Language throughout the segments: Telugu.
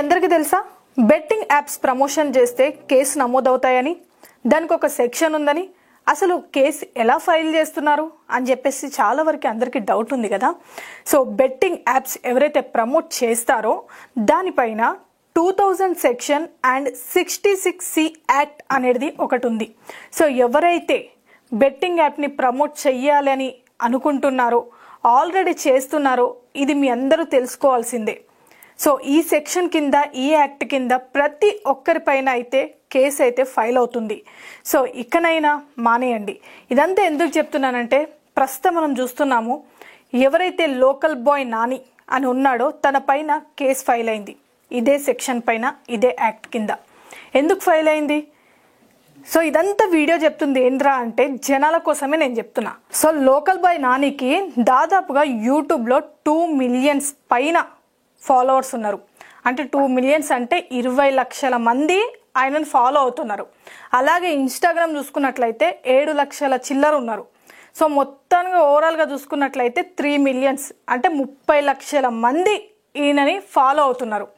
అందరికీ తెలుసా బెట్టింగ్ యాప్స్ ప్రమోషన్ చేస్తే కేసు నమోదవుతాయని, దానికి ఒక సెక్షన్ ఉందని, అసలు కేసు ఎలా ఫైల్ చేస్తున్నారు అని చెప్పేసి చాలా వరకు అందరికీ డౌట్ ఉంది కదా. సో బెట్టింగ్ యాప్స్ ఎవరైతే ప్రమోట్ చేస్తారో దానిపైన 2000 సెక్షన్ అండ్ 66C యాక్ట్ అనేది ఒకటి ఉంది. సో ఎవరైతే బెట్టింగ్ యాప్ని ప్రమోట్ చెయ్యాలని అనుకుంటున్నారో, ఆల్రెడీ చేస్తున్నారో, ఇది మీ అందరూ తెలుసుకోవాల్సిందే. సో ఈ సెక్షన్ కింద, ఈ యాక్ట్ కింద ప్రతి ఒక్కరిపైన అయితే కేసు అయితే ఫైల్ అవుతుంది. సో ఇకనైనా మానేయండి. ఇదంతా ఎందుకు చెప్తున్నానంటే, ప్రస్తుతం మనం చూస్తున్నాము, ఎవరైతే లోకల్ బాయ్ నాని అని ఉన్నాడో తన పైన కేసు ఫైల్ అయింది. ఇదే సెక్షన్ పైన, ఇదే యాక్ట్ కింద. ఎందుకు ఫైల్ అయింది? సో ఇదంతా వీడియో చెప్తుంది ఏంద్రా అంటే జనాల కోసమే నేను చెప్తున్నా. సో లోకల్ బాయ్ నానికి దాదాపుగా యూట్యూబ్లో 2 మిలియన్స్ పైన ఫాలోవర్స్ ఉన్నారు. అంటే 2 మిలియన్స్ అంటే 20 లక్షల మంది ఆయనను ఫాలో అవుతున్నారు. అలాగే ఇన్స్టాగ్రామ్ చూసుకున్నట్లయితే 7 లక్షల చిల్లర ఉన్నారు. సో మొత్తంగా ఓవరాల్గా చూసుకున్నట్లయితే 3 మిలియన్స్ అంటే 30 లక్షల మంది ఈయనని ఫాలో అవుతున్నారు.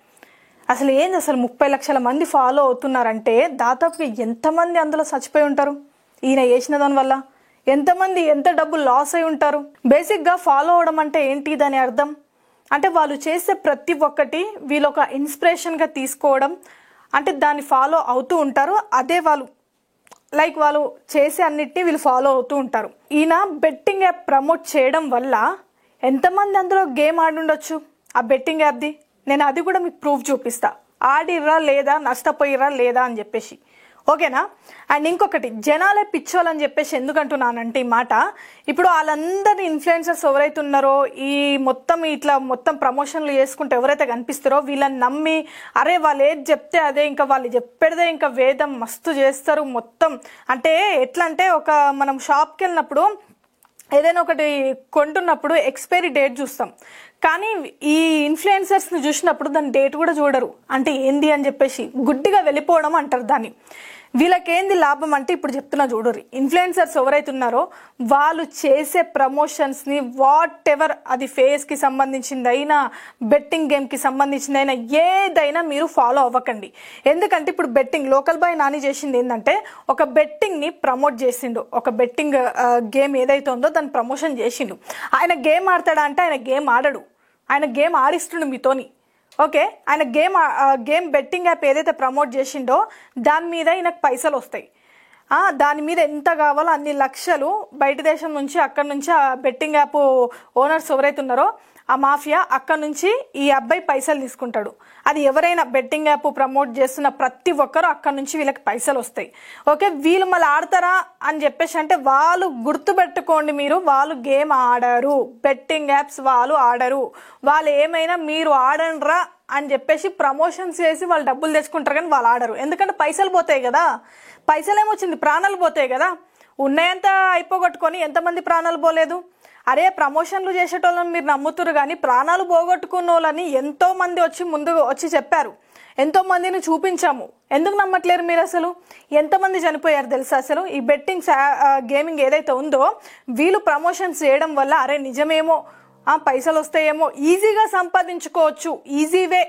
అసలు ఏంది, అసలు 30 లక్షల మంది ఫాలో అవుతున్నారంటే దాదాపుగా ఎంతమంది అందులో చచ్చిపోయి ఉంటారు ఈయన చేసిన దానివల్ల? ఎంతమంది ఎంత డబ్బు లాస్ అయి ఉంటారు? బేసిక్గా ఫాలో అవడం అంటే ఏంటి, దాని అర్థం అంటే వాళ్ళు చేసే ప్రతి ఒక్కటి వీళ్ళు ఒక ఇన్స్పిరేషన్గా తీసుకోవడం, అంటే దాన్ని ఫాలో అవుతూ ఉంటారు. అదే వాళ్ళు చేసే అన్నిటినీ వీళ్ళు ఫాలో అవుతూ ఉంటారు. ఈయన బెట్టింగ్ యాప్ ప్రమోట్ చేయడం వల్ల ఎంతమంది అందులో గేమ్ ఆడుండొచ్చు ఆ బెట్టింగ్ యాప్ది. నేను అది కూడా మీకు ప్రూఫ్ చూపిస్తా, ఆడిర్రా లేదా, నష్టపోయిర్రా లేదా అని చెప్పేసి. ఓకేనా? అండ్ ఇంకొకటి, జనాలే పిచ్చోలని చెప్పేసి ఎందుకంటున్నానంటే ఈ మాట, ఇప్పుడు వాళ్ళందరి ఇన్ఫ్లుయెన్సర్స్ ఎవరైతే ఉన్నారో, ఈ మొత్తం ప్రమోషన్లు చేసుకుంటూ ఎవరైతే కనిపిస్తారో వీళ్ళని నమ్మి, అరే వాళ్ళు ఏది చెప్తే అదే, ఇంకా వాళ్ళు చెప్పేదే ఇంకా వేదం మస్తు చేస్తారు మొత్తం. అంటే ఎట్లా అంటే, మనం షాప్కి వెళ్ళినప్పుడు ఏదైనా ఒకటి కొంటున్నప్పుడు ఎక్స్పైరీ డేట్ చూస్తాం, కానీ ఈ ఇన్ఫ్లుయెన్సర్స్ని చూసినప్పుడు దాని డేట్ కూడా చూడరు. అంటే ఏంది అని చెప్పేసి గుడ్డిగా వెళ్ళిపోవడం అంటారు దాన్ని. వీళ్ళకేంది లాభం అంటే, ఇప్పుడు చెప్తున్నా చూడరు, ఇన్ఫ్లుయెన్సర్స్ ఎవరైతే ఉన్నారో వాళ్ళు చేసే ప్రమోషన్స్ని వాట్ ఎవర్, అది ఫేస్కి సంబంధించింది అయినా, బెట్టింగ్ గేమ్కి సంబంధించింది అయినా, ఏదైనా మీరు ఫాలో అవ్వకండి. ఎందుకంటే ఇప్పుడు బెట్టింగ్ లోకల్ బాయ్ నాని చేసింది ఏంటంటే, ఒక బెట్టింగ్ని ప్రమోట్ చేసిండు. ఒక బెట్టింగ్ గేమ్ ఏదైతే ఉందో దాన్ని ప్రమోషన్ చేసిండు. ఆయన గేమ్ ఆడతాడా అంటే ఆయన గేమ్ ఆడడు, ఆయన గేమ్ ఆడిస్తుండు మీతోని. ఓకే, ఆయన గేమ్ బెట్టింగ్ యాప్ ఏదైతే ప్రమోట్ చేసిండో దాని మీద ఈయనకు పైసలు వస్తాయి. దాని మీద ఎంత కావాలో అన్ని లక్షలు బయట దేశం నుంచి, అక్కడ నుంచి ఆ బెట్టింగ్ యాప్ ఓనర్స్ ఎవరైతే ఉన్నారో ఆ మాఫియా, అక్కడ నుంచి ఈ అబ్బాయి పైసలు తీసుకుంటాడు. అది ఎవరైనా బెట్టింగ్ యాప్ ప్రమోట్ చేస్తున్న ప్రతి ఒక్కరు అక్కడ నుంచి వీళ్ళకి పైసలు వస్తాయి. ఓకే, వీళ్ళు మళ్ళీ ఆడతారా అని చెప్పేసి అంటే, వాళ్ళు గుర్తుపెట్టుకోండి, వాళ్ళు గేమ్ ఆడరు, బెట్టింగ్ యాప్స్ వాళ్ళు ఆడరు. వాళ్ళు ఏమైనా మీరు ఆడండ్రా అని చెప్పేసి ప్రమోషన్స్ చేసి వాళ్ళు డబ్బులు తెచ్చుకుంటారు, కానీ వాళ్ళు ఆడరు. ఎందుకంటే పైసలు పోతాయి కదా. పైసలు ఏమొచ్చింది, ప్రాణాలు పోతాయి కదా. ఉన్నాయంతా అయిపోగొట్టుకొని ఎంతమంది ప్రాణాలు పోలేదు? అరే ప్రమోషన్లు చేసేటోళ్ళని మీరు నమ్ముతురు, కానీ ప్రాణాలు పోగొట్టుకున్న వాళ్ళని ఎంతో మంది ముందుకు వచ్చి చెప్పారు, ఎంతో మందిని చూపించాము. ఎందుకు నమ్మట్లేరు మీరు? అసలు ఎంతమంది చనిపోయారు తెలుసా? అసలు ఈ బెట్టింగ్ గేమింగ్ ఏదైతే ఉందో వీళ్ళు ప్రమోషన్స్ చేయడం వల్ల, అరే నిజమేమో, పైసలు వస్తాయేమో, ఈజీగా సంపాదించుకోవచ్చు, ఈజీ వే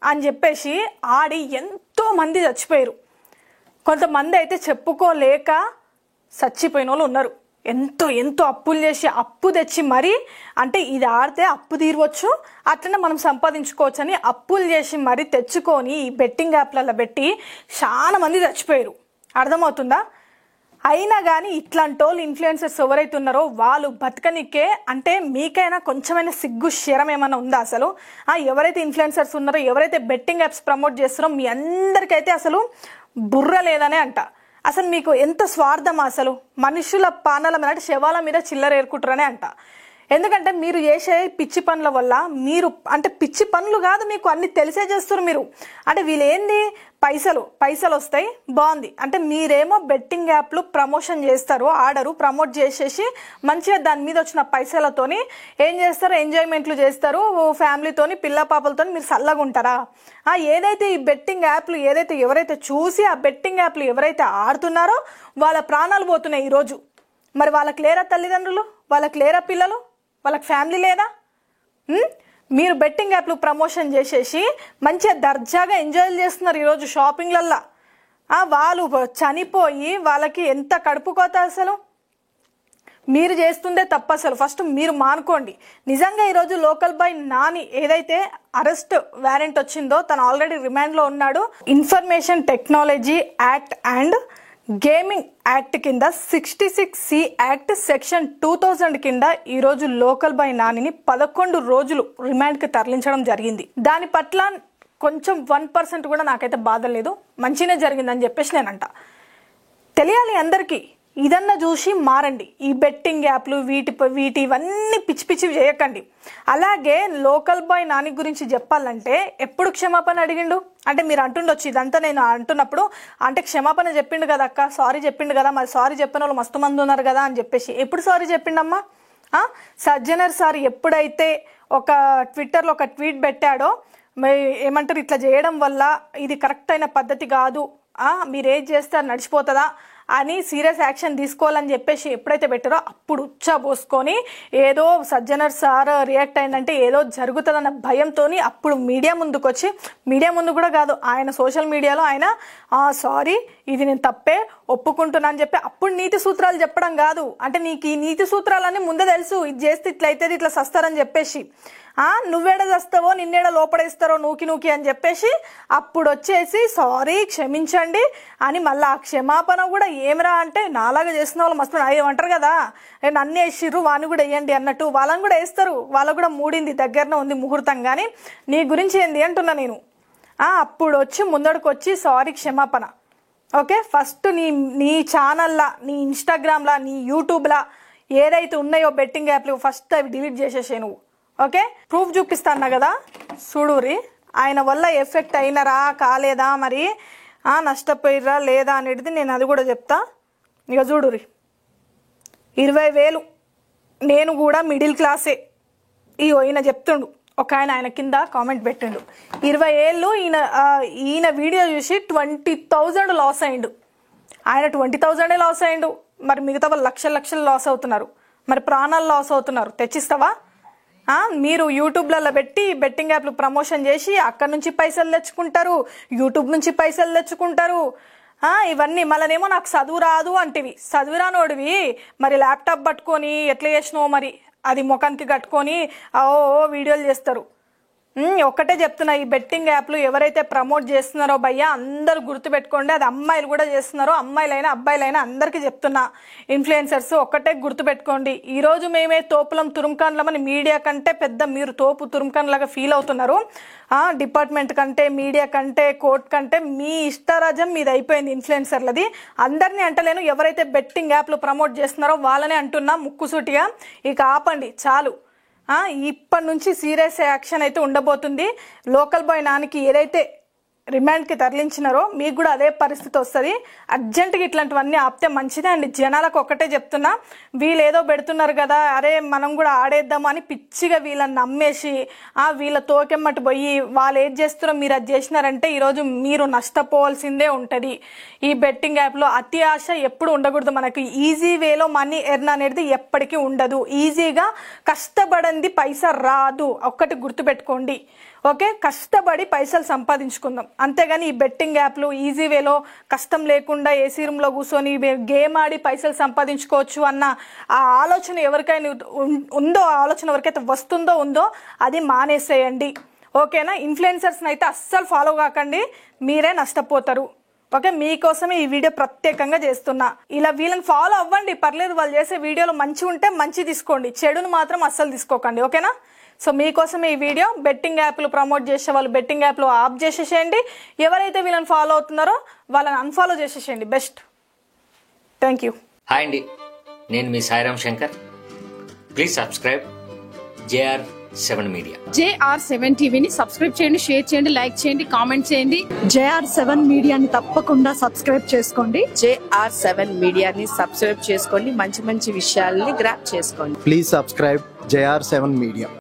అని చెప్పేసి ఆడి ఎంతో మంది చచ్చిపోయారు. కొంతమంది అయితే చెప్పుకోలేక చచ్చిపోయిన వాళ్ళు ఉన్నారు. ఎంతో అప్పులు చేసి, అప్పు తెచ్చి మరీ, అంటే ఇది ఆడితే అప్పు తీరవచ్చు, అట్లనే మనం సంపాదించుకోవచ్చు అని అప్పులు చేసి మరీ తెచ్చుకొని ఈ బెట్టింగ్ యాప్లలో పెట్టి చాలా మంది చచ్చిపోయారు. అర్థమవుతుందా? అయినా కానీ ఇట్లాంటి వాళ్ళు ఇన్ఫ్లుయెన్సర్స్ ఎవరైతే ఉన్నారో వాళ్ళు బతకనికే, అంటే మీకైనా కొంచెమైనా సిగ్గు శరం ఏమైనా ఉందా అసలు? ఎవరైతే ఇన్ఫ్లుయెన్సర్స్ ఉన్నారో, ఎవరైతే బెట్టింగ్ యాప్స్ ప్రమోట్ చేస్తారో మీ అందరికైతే అసలు బుర్ర లేదనే అంట. అసలు మీకు ఎంత స్వార్థం అసలు? మనుషుల పానాల మీద, శవాల మీద చిల్లర ఏరుకుంటారనే అంట. ఎందుకంటే మీరు చేసే పిచ్చి పనుల వల్ల, మీరు అంటే పిచ్చి పనులు కాదు, మీకు అన్ని తెలిసే చేస్తారు మీరు. అంటే వీళ్ళు ఏంది, పైసలు వస్తాయి, బాగుంది అంటే మీరేమో బెట్టింగ్ యాప్లు ప్రమోషన్ చేస్తారు, ఆడరు, ప్రమోట్ చేసేసి మంచిగా దాని మీద వచ్చిన పైసలతోని ఏం చేస్తారు, ఎంజాయ్మెంట్లు చేస్తారు, ఫ్యామిలీతోని, పిల్ల పాపలతో మీరు చల్లగా ఉంటారా? ఏదైతే ఈ బెట్టింగ్ యాప్లు ఎవరైతే చూసి ఆ బెట్టింగ్ యాప్లు ఎవరైతే ఆడుతున్నారో వాళ్ళ ప్రాణాలు పోతున్నాయి ఈరోజు. మరి వాళ్ళకి లేరా తల్లిదండ్రులు, వాళ్ళకి లేరా పిల్లలు, వాళ్ళకి ఫ్యామిలీ లేదా? మీరు బెట్టింగ్ యాప్లు ప్రమోషన్ చేసేసి మంచిగా దర్జాగా ఎంజాయ్ చేస్తున్నారు ఈరోజు షాపింగ్లల్లా. వాళ్ళు చనిపోయి వాళ్ళకి ఎంత కడుపు కోత అసలు. మీరు చేస్తుందే తప్పు. అసలు ఫస్ట్ మీరు మానుకోండి. నిజంగా ఈరోజు లోకల్ బాయ్ నాని ఏదైతే అరెస్ట్ వారెంట్ వచ్చిందో తను ఆల్రెడీ రిమాండ్లో ఉన్నాడు. Information technology act and gaming act కింద 66C యాక్ట్ సెక్షన్ 2000 కింద ఈరోజు లోకల్ బాయ్ నానిని 11 రోజులు రిమాండ్కి తరలించడం జరిగింది. దాని పట్ల కొంచెం 1% కూడా నాకైతే బాధ లేదు. మంచిగా జరిగిందని చెప్పేసి నేనంట. తెలియాలి అందరికీ. ఇదన్నా చూసి మారండి. ఈ బెట్టింగ్ యాప్లు వీటి ఇవన్నీ పిచ్చి పిచ్చివి చేయకండి. అలాగే లోకల్ బాయ్ నాని గురించి చెప్పాలంటే ఎప్పుడు క్షమాపణ అడిగిండు అంటే మీరు అంటుండొచ్చు ఇదంతా నేను అంటున్నప్పుడు అంటే క్షమాపణ చెప్పిండు కదా అక్క, సారీ చెప్పిండు కదా, మరి సారీ చెప్పిన వాళ్ళు మస్తు మంది ఉన్నారు కదా అని చెప్పేసి ఎప్పుడు సారీ చెప్పిండమ్మా? సజ్జనర్ సార్ ఎప్పుడైతే ఒక ట్విట్టర్లో ఒక ట్వీట్ పెట్టాడో ఏమంటారు ఇట్లా చేయడం వల్ల ఇది కరెక్ట్ అయిన పద్ధతి కాదు, మీరేం చేస్తారు నడిచిపోతుందా అని సీరియస్ యాక్షన్ తీసుకోవాలని చెప్పేసి ఎప్పుడైతే పెట్టారో అప్పుడు ఉచ్చబోసుకొని ఏదో సజ్జనర్ సార్ రియాక్ట్ అయిందంటే ఏదో జరుగుతుందన్న భయంతో అప్పుడు మీడియా ముందుకు వచ్చి, మీడియా ముందు కూడా కాదు ఆయన సోషల్ మీడియాలో ఆయన సారీ ఇది నేను తప్పే ఒప్పుకుంటున్నా అని చెప్పి అప్పుడు నీతి సూత్రాలు చెప్పడం కాదు. అంటే నీకు ఈ నీతి సూత్రాలన్నీ ముందే తెలుసు, ఇది చేస్తే ఇట్లా అయితే ఇట్లా సస్తారని చెప్పేసి నువ్వేడ చేస్తావో నిన్నేడ లోపడేస్తారో నూకి అని చెప్పేసి అప్పుడు వచ్చేసి సారీ క్షమించండి అని మళ్ళీ ఆ క్షమాపణ కూడా ఏమిరా అంటే నాలాగా చేసిన వాళ్ళు మస్తు ఏమంటారు కదా నన్ను వేసిర్రు వాడిని కూడా వేయండి అన్నట్టు వాళ్ళని కూడా వేస్తారు. వాళ్ళకు కూడా మూడింది దగ్గరనే ఉంది ముహూర్తం. కానీ నీ గురించి ఏంది అంటున్నా నేను. అప్పుడు వచ్చి ముందడుకు వచ్చి సారీ క్షమాపణ. ఓకే, ఫస్ట్ నీ ఛానల్లా, నీ ఇన్స్టాగ్రామ్లా, నీ యూట్యూబ్లా ఏదైతే ఉన్నాయో బెట్టింగ్ యాప్లు ఫస్ట్ అవి డిలీట్ చేసేసే నువ్వు. ఓకే, ప్రూఫ్ చూపిస్తాను కదా చూడురి. ఆయన వల్ల ఎఫెక్ట్ అయినరా కాలేదా, మరి నష్టపోయిర్రా లేదా అనేది నేను అది కూడా చెప్తా. ఇక చూడురి, 20,000 నేను కూడా మిడిల్ క్లాసే. ఈయన చెప్తుండు ఒక ఆయన కింద కామెంట్ పెట్టిండు 20 ఏళ్ళు ఈయన వీడియో చూసి 20,000 లాస్ అయిండు. ఆయన 20,000 లాస్ అయిండు. మరి మిగతా వాళ్ళు లక్షలు లాస్ అవుతున్నారు. మరి ప్రాణాలు లాస్ అవుతున్నారు. తెచ్చిస్తావా? మీరు యూట్యూబ్లలో పెట్టి బెట్టింగ్ యాప్లు ప్రమోషన్ చేసి అక్కడ నుంచి పైసలు తెచ్చుకుంటారు, యూట్యూబ్ నుంచి పైసలు తెచ్చుకుంటారు. ఇవన్నీ మళ్ళనేమో నాకు చదువు రాదు అంటివి. చదువు రానోడివి మరి ల్యాప్టాప్ పట్టుకొని ఎట్లా చేసినావు మరి అది ముఖానికి కట్టుకొని వీడియోలు చేస్తారు. ఒక్కటే చెప్తున్నా, ఈ బెట్టింగ్ యాప్లు ఎవరైతే ప్రమోట్ చేస్తున్నారో భయ్యా అందరూ గుర్తుపెట్టుకోండి. అది అమ్మాయిలు కూడా చేస్తున్నారో, అమ్మాయిలైనా అబ్బాయిలైనా అందరికీ చెప్తున్నా. ఇన్ఫ్లుయెన్సర్స్ ఒక్కటే గుర్తుపెట్టుకోండి. ఈరోజు మేమే తోపులం తురుంకాన్లమని మీడియా కంటే పెద్ద మీరు తోపు తురుంకాన్లాగా ఫీల్ అవుతున్నారు. డిపార్ట్మెంట్ కంటే, మీడియా కంటే, కోర్ట్ కంటే మీ ఇష్టరాజ్యం మీది అయిపోయింది ఇన్ఫ్లుయెన్సర్లది. అందరినీ అంటలేను, ఎవరైతే బెట్టింగ్ యాప్లు ప్రమోట్ చేస్తున్నారో వాళ్ళనే అంటున్నా ముక్కుసూటిగా. ఇక ఆపండి చాలు. ఇప్పటి నుంచి సీరియస్ యాక్షన్ అయితే ఉండబోతుంది. లోకల్ బాయ్ నానికి ఏదైతే రిమాండ్కి తరలించినారో మీకు కూడా అదే పరిస్థితి వస్తుంది. అర్జెంటుగా ఇట్లాంటివన్నీ ఆపితే మంచిదే అండి. జనాలకు ఒక్కటే చెప్తున్నా, వీళ్ళు ఏదో పెడుతున్నారు కదా అరే మనం కూడా ఆడేద్దామా అని పిచ్చిగా వీళ్ళని నమ్మేసి వీళ్ళ తోకెమ్మటి పోయి వాళ్ళు ఏది చేస్తున్నారో మీరు అది చేసినారంటే ఈరోజు మీరు నష్టపోవాల్సిందే ఉంటుంది. ఈ బెట్టింగ్ యాప్లో అతి ఆశ ఎప్పుడు ఉండకూడదు. మనకు ఈజీ వేలో మనీ ఎర్న్ అనేది ఎప్పటికీ ఉండదు. ఈజీగా కష్టపడింది పైసా రాదు, ఒక్కటి గుర్తుపెట్టుకోండి. ఓకే, కష్టపడి పైసలు సంపాదించుకుందాం, అంతేగాని ఈ బెట్టింగ్ యాప్లు ఈజీ వేలో కష్టం లేకుండా ఏసీ రూమ్లో కూర్చొని గేమ్ ఆడి పైసలు సంపాదించుకోవచ్చు అన్న ఆ ఆలోచన ఎవరికైనా ఉందో, ఆలోచన ఎవరికైతే ఉందో అది మానేసేయండి. ఓకేనా? ఇన్ఫ్లుయెన్సర్స్ని అయితే అస్సలు ఫాలో కాకండి, మీరే నష్టపోతారు. ఓకే, మీకోసమే ఈ వీడియో ప్రత్యేకంగా చేస్తున్నా. ఇలా వీళ్ళని ఫాలో అవ్వండి, పర్లేదు. వాళ్ళు చేసే వీడియోలు మంచి ఉంటే మంచి తీసుకోండి, చెడును మాత్రం అస్సలు తీసుకోకండి. ఓకేనా? సో మీకోసమే ఈ వీడియో. బెట్టింగ్ యాప్లు ప్రమోట్ చేసే వాళ్ళు బెట్టింగ్ యాప్లు ఆఫ్ చేసేసేయండి. ఎవరైతే వీళ్ళని ఫాలో అవుతున్నారో వాళ్ళని అన్ఫాలో చేసేసేయండి. బెస్ట్. Thank you. హాయ్ అండి, నేను మీ Sairam Shankar. Please subscribe JR7 media. JR7 టీవీని సబ్స్క్రైబ్ చేయండి, షేర్ చేయండి, లైక్ చేయండి, కామెంట్ చేయండి. JR7 మీడియాని తప్పకుండా సబ్స్క్రైబ్ చేసుకోండి. JR7 మీడియాని సబ్స్క్రైబ్ చేసుకోండి, మంచి మంచి విషయాల్ని గ్రాప్ చేసుకోండి. Please subscribe JR7 media.